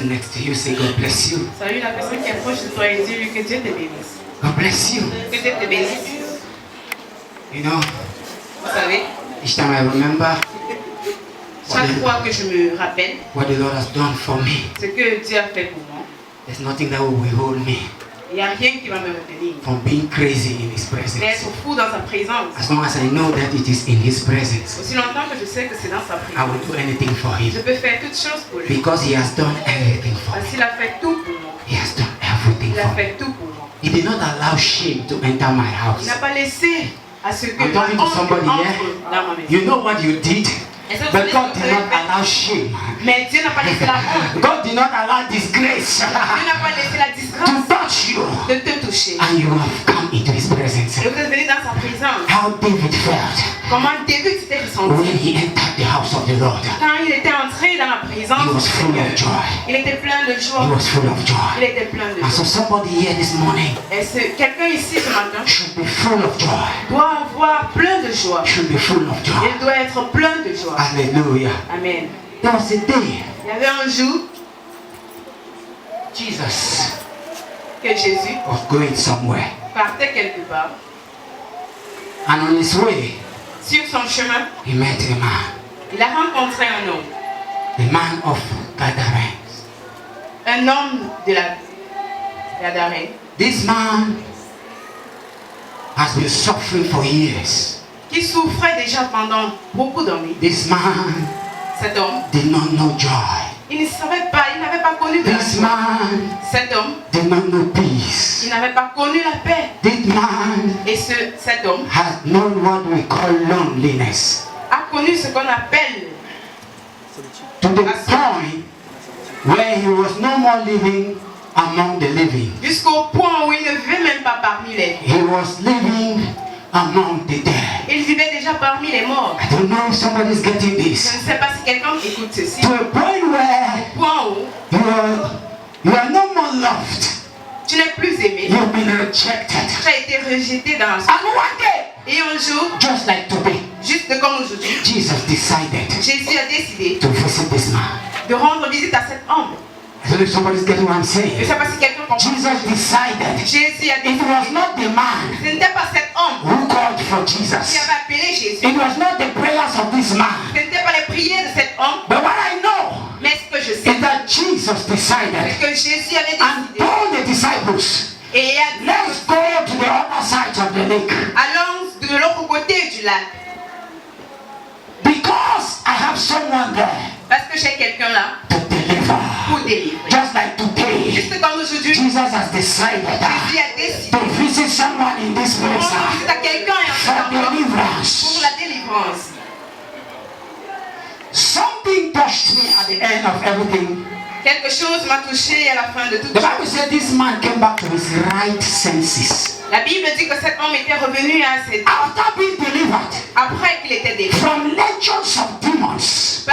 person next to you, say God bless you. Salut la personne qui est proche de toi et dis-lui que Dieu te bénisse. God bless you. Que Dieu te bénisse. You know, Vous savez, each time I remember chaque fois que je me rappelle what the Lord has done for me, ce que Dieu a fait pour moi, there's nothing that will withhold me il n'y a rien qui va me retenir from being crazy in His presence. d'être fou dans sa présence. As long as I know that it is in His presence, Aussi longtemps que je sais que c'est dans sa I présence, will do anything for je Him peux faire toutes choses pour lui. because He has done everything for Parce me. qu'il a fait tout pour moi. He has done everything Il a for me. fait tout pour moi. He did not allow shame to enter my Il house. n'a pas laissé à ce que I'm ma talking to honte somebody entre here. dans ma maison. You know what you did, Et ça, but c'est God ce que did vous not avez fait. allow shame. Mais Dieu n'a pas laissé la honte. God did not allow disgrace Dieu n'a pas laissé la to disgrâce touch you, de te toucher. and you have come into His presence. Et vous êtes venu dans sa présence. How David felt Comment David s'était when ressenti he entered the house of the Lord. quand il était entré dans la présence He du was full Seigneur. of joy. Il était plein de He joie. was full of Il joy. était plein de And so joie. somebody here this morning Et quelqu'un ici ce matin should be full of joy. doit avoir plein de joie. Should be full of joy. Il doit être plein de joie. Hallelujah. Amen. There was a day Il y avait un jour Jesus que Jésus was going somewhere. partait quelque part. And on his way, Sur son chemin, he met a man. il a rencontré un homme. The man of Gadarene. Un homme de la Gadarène. This man has been suffering for years. Qui souffrait déjà pendant beaucoup d'années. This man Cet homme, did not know joy. il ne savait pas, il n'avait pas connu de la This joie. man Cet homme, did not know peace. il n'avait pas connu la paix. This man Et cet homme has known what we call loneliness. a connu ce qu'on appelle To the point where he was no more living among the living. jusqu'au point où il ne vivait même pas parmi les vivants. He was living among the dead. Il vivait déjà parmi les morts. I don't know if somebody's getting Je this. ne sais pas si quelqu'un écoute ceci. To a point where Point où you are no more loved. tu n'es plus aimé. You've been rejected. Tu as été rejeté dans la société. And one day, Et un jour, just like today, juste comme aujourd'hui, Jesus decided Jésus a décidé to visit this man. de rendre visite à cet homme. I don't know if somebody's getting what I'm Je ne saying. sais pas si quelqu'un comprend. Jesus decided. Jésus a It décidé. was not the man Ce n'était pas cet homme who called for qui Jesus. avait appelé Jésus. It was not the prayers of this man. Ce n'était pas les prières de cet homme. But what I know Mais ce que je sais, is that Jesus c'est decided que Jésus avait and décidé. told the disciples, Et il a dit, let's go to the other side of the lake. allons de l'autre côté du lac. Because I have someone there Parce que j'ai quelqu'un là to deliver. pour délivrer. Just like today, Juste comme aujourd'hui, Jesus has decided Jésus a décidé to visit someone in this de place rendre visite à quelqu'un et en for cet endroit pour deliverance. la délivrance. Something touched me at the end of everything. Quelque chose m'a touché à la fin de tout. The Bible said this man came back to his right senses. La Bible dit que cet homme était revenu à ses After being delivered après qu'il était délivré from legions of demons.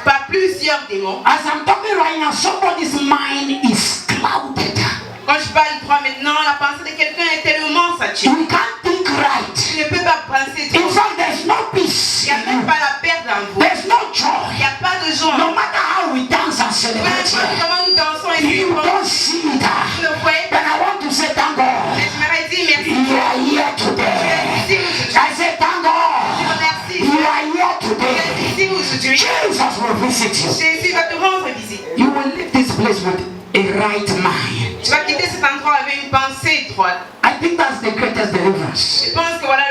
par plusieurs démons. As I'm talking right now, somebody's mind is clouded. Quand je parle de toi maintenant, la pensée de quelqu'un est tellement saturée. You can't think right. Tu ne peux pas penser In droit. fact, there's no peace. Il n'y a même pas la paix dans vous. There's no Il joy. n'y a pas de joie. No matter how we dance and Peu celebrate importe here, comment nous dansons et you célébrons, don't see it. vous ne voyez But pas. I want to say thank God. Mais je m'aurais dit merci. You are here today. Ici aujourd'hui. I say thank Je God. remercie. You are here today. Ici aujourd'hui. Jesus will visit you. Jésus va te rendre visite. You will leave this place with a right mind. Tu vas quitter cet endroit avec une pensée droite. I think that's the greatest deliverance. Je pense que voilà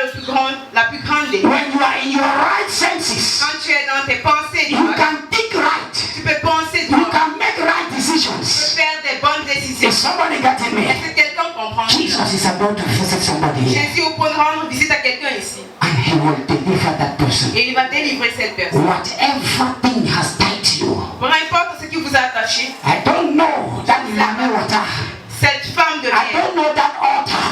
la plus grande délivrance. When you are in your right senses, Quand tu es dans tes pensées you droites, can think right. tu peux penser You droit. can make right Tu peux decisions. faire des bonnes décisions. Is somebody getting me? Est-ce que quelqu'un comprend? Jesus is about to visit somebody here, Jésus au point de rendre visite à quelqu'un ici. and he will deliver that person. Et il va délivrer cette personne. Whatever thing has tied you, Peu importe ce qui vous a attaché. I don't know that Mame water. Cette femme de I mer, don't know that altar.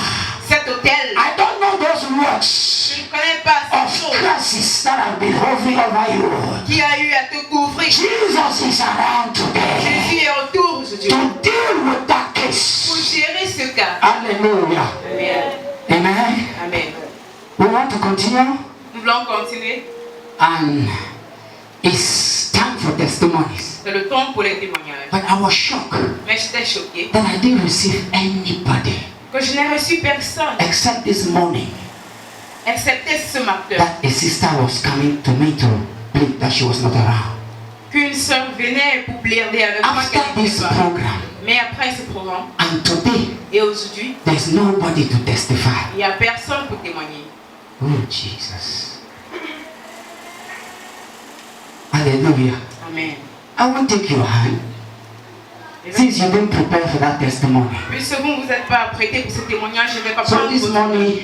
cet hôtel. I don't know those words Je ne connais pas of cette chose curses that have been hovering over you. qui a eu à te couvrir. Jesus is around today Jésus est autour aujourd'hui to deal with that pour case. gérer ce cas. Hallelujah. Amen. Amen. Amen. We want to continue, Nous voulons continuer. and it's time for for testimonies. C'est le temps pour les témoignages. But I was shocked Mais j'étais choquée that I didn't receive anybody que je n'ai reçu personne, except this morning excepté ce matin, that a sister was coming to me to plead that she was not around. qu'une sœur venait pour plaider avec moi After qu'elle this n'était pas. program, Mais après ce programme, and today, et aujourd'hui, there's nobody to testify. il n'y a personne pour témoigner. Oh, Jesus. Hallelujah. Amen. I won't take your hand since you didn't prepare for that testimony. Puisque vous ne vous êtes pas prêté pour ce témoignage, je ne vais pas So prendre this votre... morning,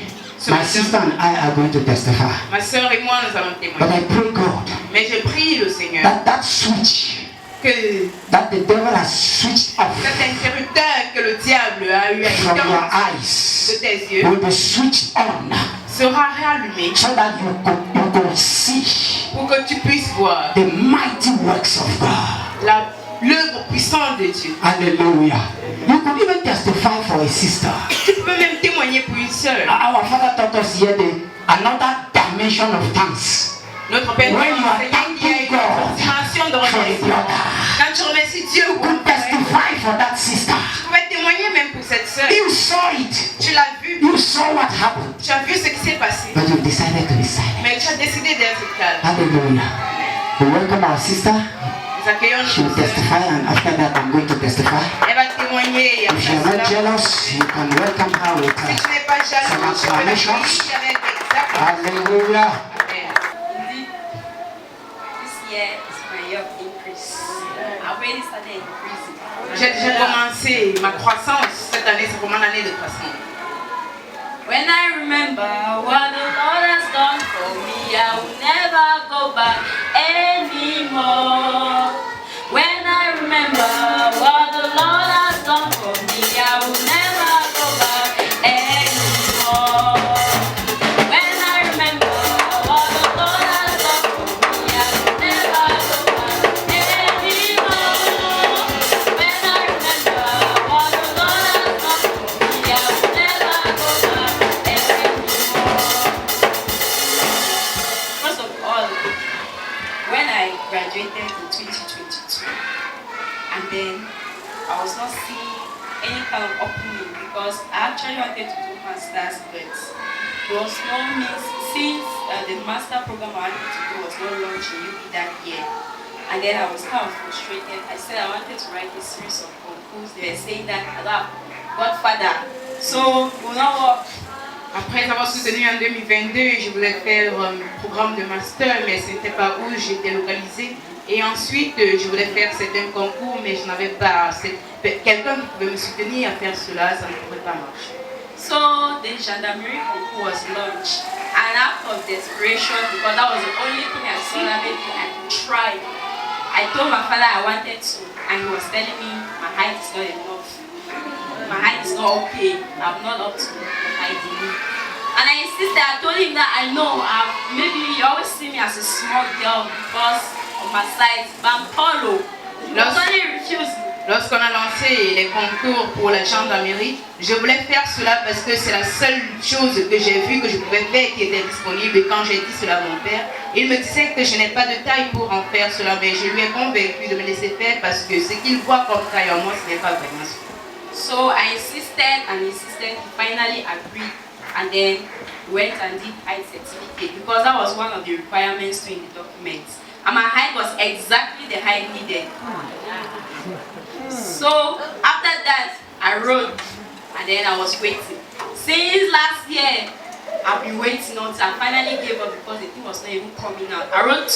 my sister and I are going to testify. Ma soeur et moi, nous allons But témoigner. I pray God Mais je prie le Seigneur that switch que that the devil has switched off cet interrupteur que le diable a eu à from your éteindre eyes de tes yeux will be switched on sera réallumé so that you could see pour que tu puisses voir the mighty works of God. l'œuvre puissante de Dieu. Hallelujah. You could even testify for a sister. Tu peux même témoigner pour une sœur. Our father taught us here another dimension of tongues. Notre Père nous When you are a enseigné qu'il y a une autre dimension de for a reconnaissance. brother, Quand tu remercies Dieu you pour could testify for that sister. tu pouvais témoigner même pour cette sœur. You saw it. Tu l'as vu, You saw what happened. tu as vu ce qui s'est passé. But you decided to be silent. Mais tu as décidé d'être calme. Hallelujah. We welcome our sister. Nous accueillons She will notre sœur. testify, and after that, I'm going to testify. Elle va témoigner. Et If you're après not cela, jealous, you can welcome her with si her. tu n'es pas jaloux, Some tu peux la acclamations. bénir avec exactement. Hallelujah. Amen. Indeed, this year is my year of increase. I've already started increasing. J'ai déjà commencé ma croissance. Cette année, c'est vraiment l'année de croissance. When I remember what the Lord has done for me, I will never go back anymore. When I remember what the Lord has done for me, I will never go back anymore. When I remember what the Lord has done for me, I will never go back anymore. When I remember what the Lord has done for me, I will never go back anymore. First of all, when I graduated in 2022, and then I was not seeing any kind of opening because I actually wanted to do masters, but there was no means since the master program I wanted to do was not launched in UP that year. And then I was kind of frustrated. I said I wanted to write a series of concours. They were saying that Godfather, so it will not work. Après avoir soutenu en 2022, je voulais faire un programme de master, mais ce n'était pas où j'étais localisée. Et ensuite, je voulais faire certains concours, mais je n'avais pas quelqu'un qui pouvait me soutenir à faire cela, ça ne pouvait pas marcher. So the gendarmerie concours was launched, and out of desperation, because that was the only thing I saw that maybe I could try, I told my father I wanted to, and he was telling me my height is not enough. My height is not okay. I'm not up to the height he needs. And I insisted. I told him that I know. Maybe you always see me as a small girl because of my size, but I'm tall. He was only refusing. Lorsqu'on a lancé les concours pour la gendarmerie, je voulais faire cela parce que c'est la seule chose que j'ai vue que je pouvais faire qui était disponible. Et quand j'ai dit cela à mon père, il me disait que je n'ai pas de taille pour en faire cela, mais je lui ai convaincu de me laisser faire parce que ce qu'il voit comme taille en moi, ce n'est pas vraiment ça. So I insisted and insisted. He finally agreed, and then went and did height certificate because that was one of the requirements to in the documents. And my height was exactly the height needed. So after that, I wrote, and then I was waiting. Since last year, I've been waiting until I finally gave up because the thing was not even coming out. I wrote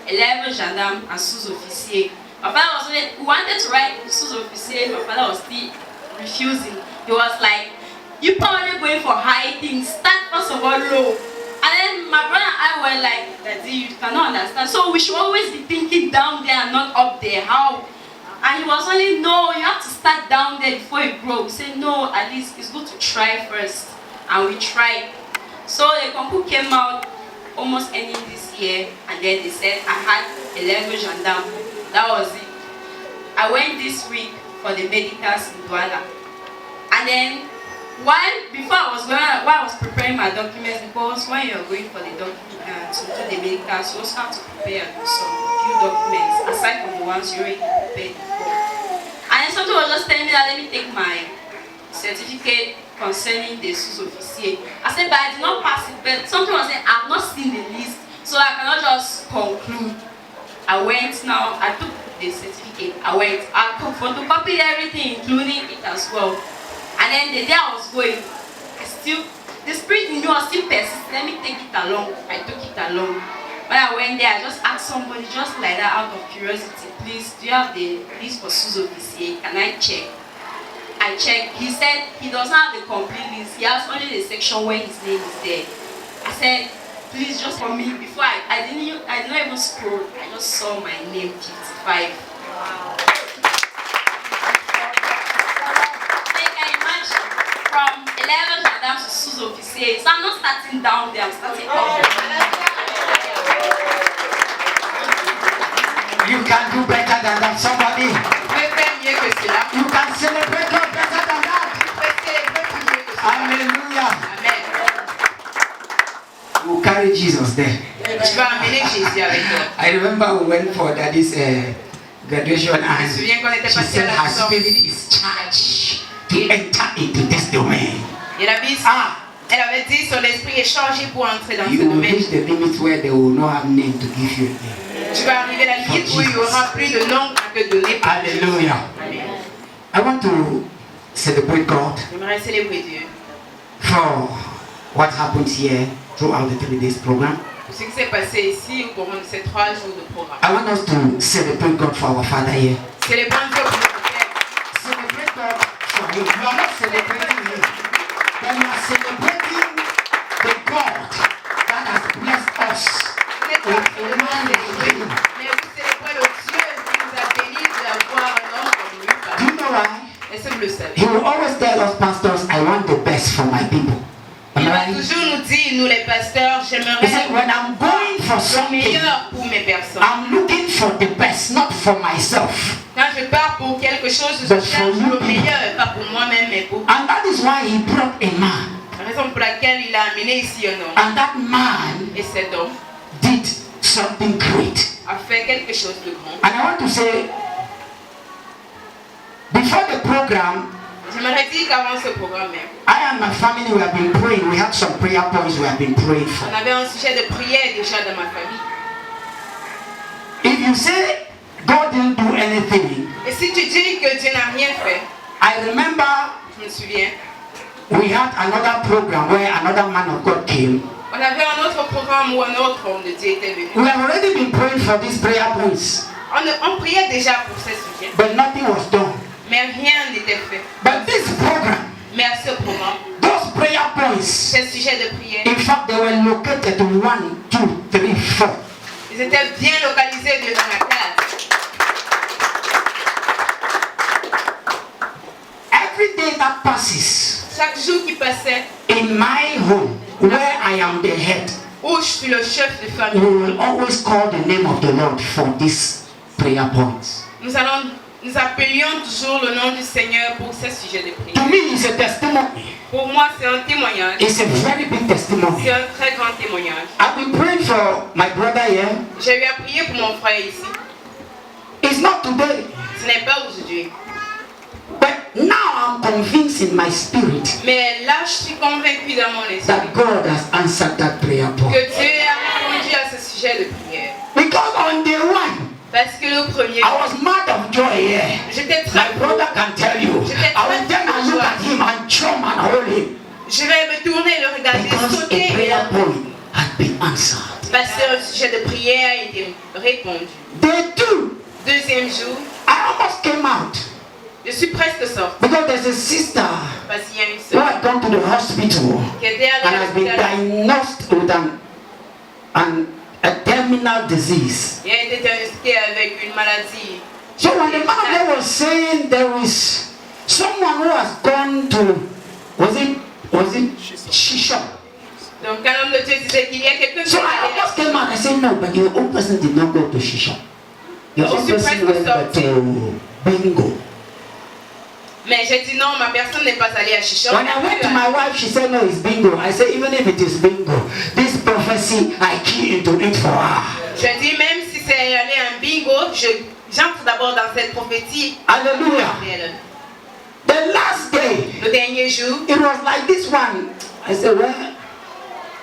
11 gendarmes and sous-officiers. My father was wanted to write sous-officiers. My father was still refusing. He was like, "You're probably going for high things. Start first of all low." And then my brother and I were like, "Daddy, you cannot understand. So we should always be thinking down there and not up there. How?" And he was only, "No, you have to start down there before you grow." We said, "No, at least it's good to try first." And we tried. So the concours came out almost ending this year, and then they said I had 11 gendarmes. That was it. I went this week for the medicals in Douala. And then while I was preparing my documents, because when you're going for the to do the medicals, you also have to prepare some few documents aside from the ones you already prepared before. And then something was just telling me that let me take my certificate concerning the sous-officier. I said, but I did not pass it. But something was saying, I've not seen the list, so I cannot just conclude. I went now, I took the certificate, I photocopied everything, including it as well. And then the day I was going, the spirit in me was still persistent. Let me take it along. I took it along. When I went there, I just asked somebody, just like that, out of curiosity, please, do you have the list for sous-officier? Can I check? I checked. He said he doesn't have the complete list. He has only the section where his name is there. I said, please, just for me. Before I did not even scroll. I just saw my name, 55. Wow. From 11 gendarmes to sous-officier. So I'm not starting down there, I'm starting up. You can do better than that. Somebody. You can celebrate God better than that. Hallelujah. Amen. You carry Jesus there. Tu vas amener Jésus avec toi. I remember we went for Daddy's graduation and Je me souviens qu'on était she passé said à her la sortie. spirit is charged to enter into this domain. Et la Bible, elle avait dit son esprit est chargé pour entrer dans ce You will domaine. reach the limit where they will not have name to give you again. Tu vas arriver à la limite où il n'y aura plus de nom à te donner. Hallelujah. Amen. I want to celebrate God J'aimerais célébrer Dieu for what happened here throughout the 3 days program. pour ce qui s'est passé ici au cours de ces 3 jours de programme. I want us to celebrate God for our Father here. Célébrons Dieu pour notre Père. Celebrate God for Him. You are not celebrating Him, but you are celebrating the God that has blessed us with a man like Him. Mais vous célébrez le Dieu qui nous a bénis d'avoir un homme comme lui. Do you know why? Est-ce que vous le savez? He will always tell us, pastors, I want the best for my people. Am Il I va right? toujours nous dire, nous les pasteurs, He said, j'aimerais when I'm going for le something, meilleur pour mes personnes. I'm looking for the best, not for myself. Quand je pars pour quelque chose, je But cherche for you. le meilleur, pas pour moi-même, mais pour And that is why He brought a man. la raison pour laquelle il a amené ici un homme. And that man Et cet homme did something great. a fait quelque chose de grand. And I want to say, before the program, J'aimerais dire qu'avant ce programme même, I and my family, we have been praying. We had some prayer points we have been praying for. on avait un sujet de prière déjà dans ma famille. If you say God didn't do anything, Et si tu dis que Dieu n'a rien fait, I remember je me souviens, we had another program where another man of God came. on avait un autre programme où un autre homme de Dieu était venu. We have already been praying for these prayer points, On priait déjà pour ces sujets, but nothing was done. mais rien n'était fait. But this program, Mais à ce programme, those prayer points, ces sujets de prière, in fact, they were located 1, 2, 3, 4. ils étaient bien localisés dans la case. Every day that passes Chaque jour qui passait, in my home, where I am the head, où je suis le chef de we famille, will always call the name of the Lord for these prayer points. nous appelions toujours le nom du Seigneur pour ces sujets de prière. To me, it's a testimony. Pour moi, c'est un témoignage. It's a very big testimony. C'est un très grand témoignage. I've been praying for my brother here. J'ai eu à prier pour mon frère ici. It's not today, Ce n'est pas aujourd'hui. but now I'm convinced in my spirit Mais là, je suis convaincue dans mon esprit that God has answered that prayer point. que Dieu a répondu à ce sujet de prière. Because on day one, Parce que le premier, I was mad of joy here. j'étais My très brother can tell you. I went there and look at him and chum and hold him. Je vais me tourner, le regarder, Because a sauter. prayer point had been answered. Parce que le sujet de prière a été répondu. Day two, Deuxième jour, I almost came out je suis presque sortie. because there's a sister Parce qu'il y a une who soeur had gone to the hospital qui était and allée à has been l'hôpital diagnosed with a terminal disease. et a été diagnostiquée avec une maladie. So when the man there was saying there is someone who has gone to, was it Shisha? Donc un homme de Dieu disait qu'il y a quelqu'un qui So est I allé. almost came out. I said no, but your own person did not go to Shisha. Your own person went to Bingo. Mais j'ai dit non, ma personne n'est pas allée à Chichon. When I went to my wife, she said no, it's Bingo. I said even if it is Bingo, this prophecy I key into it for her. Je dis même si c'est allé à un j'entre d'abord dans cette prophétie. Hallelujah. The last day, Le dernier jour, it was like this one. I said, well,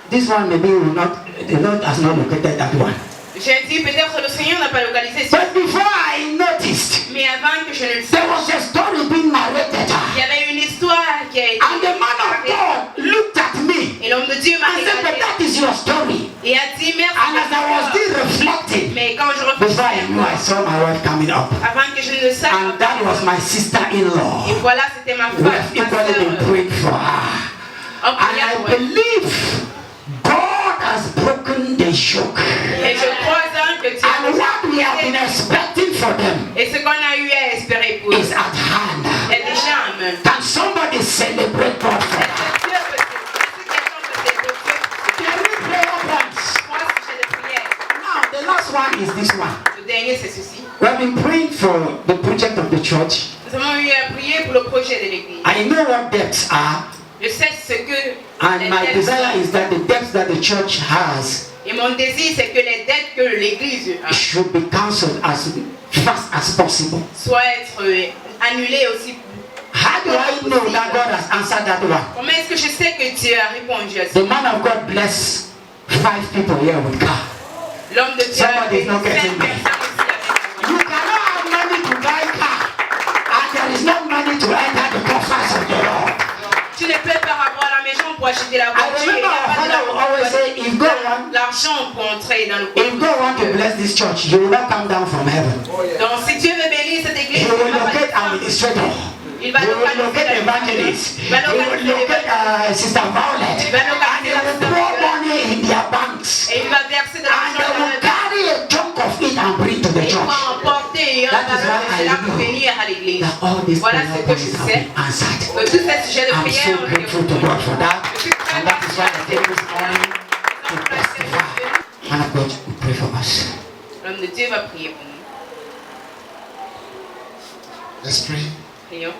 this one maybe will not, the Lord has not located that one. j'ai dit peut-être le Seigneur n'a pas localisé ça. But before I noticed, Mais avant que je ne le there sache, was a story being narrated. il y avait une histoire qui a été And the man of God looked at me et l'homme de Dieu m'a and said, but regardé that is your story. et a dit merci. And as I was still reflecting, Mais quand je before I knew, I réfléchissais, saw my wife coming up. avant que je ne le sache, And that was my sister-in-law. et voilà, c'était ma We have femme, ma equally been sœur. praying for her. En And prière I pour elle. believe God has broken the yoke. Et je crois hein, que Dieu And what we have been expecting for them et ce qu'on a eu à espérer pour eux is at hand. est déjà en main. Can somebody celebrate God for Est-ce that? que Dieu peut est-ce que quelqu'un peut célébrer Dieu? Every prayer points. Moi, sujet de prière. Now, the last one is this one. Le dernier, c'est ceci. We have been praying for the project of the church. Nous avons eu à prier pour le projet de l'église. I know what debts are, Je sais ce que and les my dettes desire sont. is that the debts that the church has Et mon désir, c'est que les dettes que l'église a should be cancelled as fast as possible. soient annulées aussi. How do I know that God has answered that one? Comment est-ce que je sais que Dieu a répondu à ça? The man of God bless 5 people here with car. L'homme de Dieu a Somebody is not fait getting me. 5 personnes aussi avec You cannot have money to buy car, and there is no money to enter the coffers of the Lord. Tu ne peux pas avoir la maison pour acheter la I voiture. Il n'y remember a our pas de father would always say, if God want, l'argent pour entrer dans le if God want to bless this church, He will not come down from heaven. Donc si Dieu veut bénir cette église, He will il va pas locate descendre. administrator. Il He va will localiser locate la- evangelists. Il He va will localiser locate Sister Violet. Il va And localiser they la will sœur pour Violet. money in their banks. Et il va verser de And l'argent they dans will le carry a chunk of it and bring to the il church. va emporter et That is why I cela pour know venir à l'église. that all these Voilà prayer ce que je points have sais. been answered. Que tous ces sujets de I'm prière so ont été grateful to God for that. And that is why I came this morning to testify. Man of God, pray for us. L'homme de Dieu va prier pour nous. Let's pray. Prions.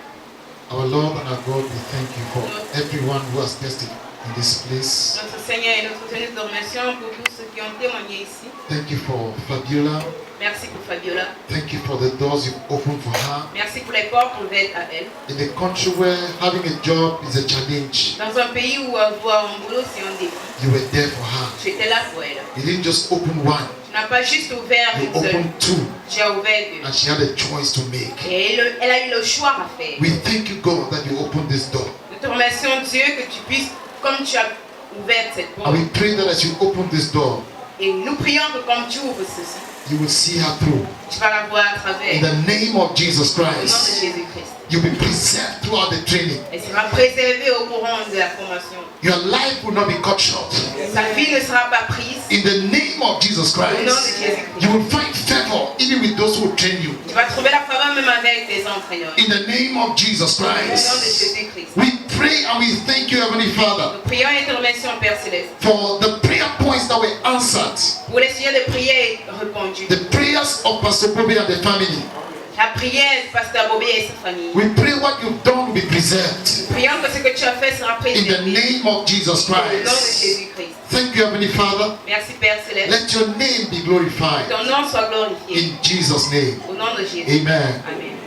Our Lord and our God, we thank you for everyone who has tested in this place. Notre Seigneur et notre Dieu, nous te remercions pour tous ceux qui ont témoigné ici. Thank you for Fabiola. Merci pour Fabiola. Thank you for the doors you've opened for her. Merci pour les portes ouvertes à elle. In a country where having a job is a challenge, Dans un pays où avoir un boulot, c'est un défi. you were there for her. Tu étais là pour elle. You didn't just open one, Tu n'as pas juste ouvert you une seule. opened two, Tu as ouvert deux. and she had a choice to make. Et elle a eu le choix à faire. We thank you, God, that you opened this door. Nous te remercions, Dieu, que tu puisses, comme tu as ouvert cette porte. And we pray that as you open this door, Et nous prions que comme tu ouvres ceci, you will see her through. tu vas la voir à travers. In the name of Jesus Au nom de Christ, Jésus-Christ. you'll be preserved throughout the training. Elle sera préservée au courant de la formation. Your life will not be cut short. Sa vie ne sera pas prise. In the name of Jesus Au nom de Christ, Jésus-Christ. you will find favor even with those who train you. Tu vas trouver la faveur même avec tes entraîneurs. In the name of Jesus Au nom de Christ, Jésus-Christ. we pray and we thank you, Heavenly Father, Nous prions et te remercions, Père Céleste, for the prayer points that were answered. pour les sujets de prière répondus. The prayers of Pastor Bobby and the family. La prière de Pasteur Bobé et sa famille. We pray what you've done will be preserved. Prions que ce que tu as fait sera In préservé. the name of Jesus Au nom de Christ. Jésus-Christ. Thank you, Heavenly Father. Merci, Père Céleste. Let your name be glorified. Ton nom soit glorifié. In Jesus' name. Au nom de Jésus. Amen. Amen.